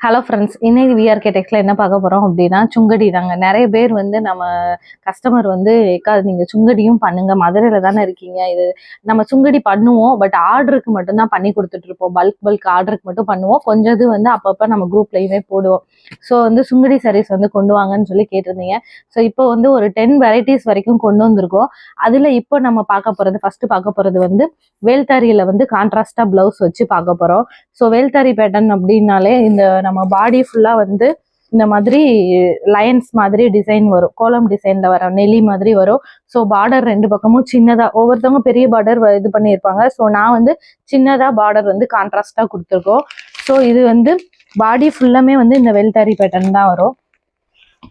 Hello friends, இன்னைக்கு VRK டெக்ஸ்ல என்ன பார்க்க போறோம் அப்படின்னா சுங்கடி தாங்க. நிறைய பேர் வந்து நம்ம கஸ்டமர் வந்து ஏக்கா நீங்க சுங்கடியும் பண்ணுங்க, மதுரையில தானே இருக்கீங்க, இது நம்ம சுங்கடி பண்ணுவோம், பட் ஆர்டருக்கு மட்டும்தான் பண்ணி கொடுத்துட்டு இருப்போம். பல்க் ஆர்டருக்கு மட்டும் பண்ணுவோம். கொஞ்சம் இது வந்து அப்பப்போ நம்ம குரூப்லையுமே போடுவோம். ஸோ வந்து சுங்கடி சாரீஸ் வந்து கொண்டு வாங்கன்னு சொல்லி கேட்டிருந்தீங்க. ஸோ இப்போ வந்து ஒரு 10 வெரைட்டிஸ் வரைக்கும் கொண்டு வந்திருக்கோம். அதுல இப்போ நம்ம ஃபர்ஸ்ட் பார்க்க போறது வந்து வேல்தாரியில வந்து கான்ட்ராஸ்டா பிளவுஸ் வச்சு பார்க்க போறோம். ஸோ வேல்தாரி பேட்டர்ன் அப்படின்னாலே இந்த நம்ம பாடி ஃபுல்லா வந்து இந்த மாதிரி லைன்ஸ் மாதிரி டிசைன் வரும், கோலம் டிசைன்ல வரும், நெலி மாதிரி வரும். ஸோ பார்டர் ரெண்டு பக்கமும் சின்னதா, ஒவ்வொருத்தவங்க பெரிய பார்டர் இது பண்ணியிருப்பாங்க. ஸோ நான் வந்து சின்னதா பார்டர் வந்து கான்ட்ராஸ்டா கொடுத்துருக்கோம். ஸோ இது வந்து பாடி ஃபுல்லாமே வந்து இந்த வேல்தாரி பேட்டர்ன் தான் வரும்.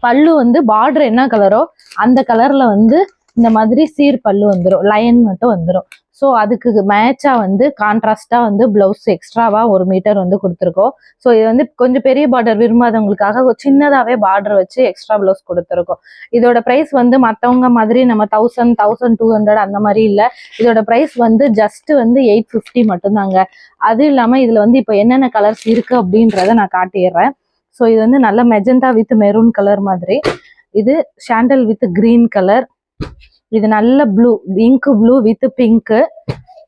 பல்லு வந்து பார்டர் என்ன கலரோ அந்த கலர்ல வந்து இந்த மாதிரி சீர் பல்லு வந்துடும், லைன் மட்டும் வந்துடும். ஸோ அதுக்கு மேட்சா வந்து கான்ட்ராஸ்டா வந்து பிளவுஸ் எக்ஸ்ட்ராவா 1 மீட்டர் வந்து கொடுத்துருக்கோம். ஸோ இது வந்து கொஞ்சம் பெரிய பார்டர் விரும்பாதவங்களுக்காக சின்னதாவே பார்டர் வச்சு எக்ஸ்ட்ரா பிளவுஸ் கொடுத்துருக்கோம். இதோட பிரைஸ் வந்து மற்றவங்க மாதிரி நம்ம 1000, 1200 அந்த மாதிரி இல்லை. இதோட பிரைஸ் வந்து ஜஸ்ட் வந்து 850 மட்டும்தாங்க. அது இல்லாம இதுல வந்து இப்போ என்னென்ன கலர்ஸ் இருக்கு அப்படின்றத நான் காட்டிடுறேன். ஸோ இது வந்து நல்ல மெஜந்தா வித் மெரூன் கலர் மாதிரி, இது சாண்டல் வித் கிரீன் கலர், இது நல்ல blue, ink blue with pink.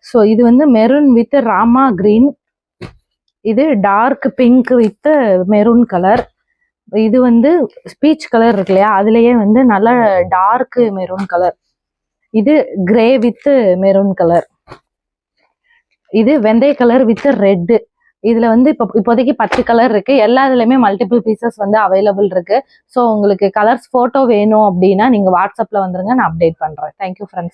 So இது வந்து மெரூன் வித் ராமா கிரீன், இது dark pink with maroon colour, இது வந்து ஸ்பீச் கலர் இருக்கு இல்லையா, அதுலயே வந்து நல்ல டார்க் மெரூன் கலர், இது கிரே வித் மெரூன் கலர், இது வெந்தய கலர் வித் ரெட். இதுல வந்து இப்போதைக்கு 10 கலர் இருக்கு. எல்லா இதுலயுமே மல்டிபிள் பீசஸ் வந்து அவைலபிள் இருக்கு. ஸோ உங்களுக்கு கலர்ஸ் போட்டோ வேணும் அப்படின்னா நீங்க வாட்ஸ்அப்ல வந்துருங்க, நான் அப்டேட் பண்றேன். Thank you friends.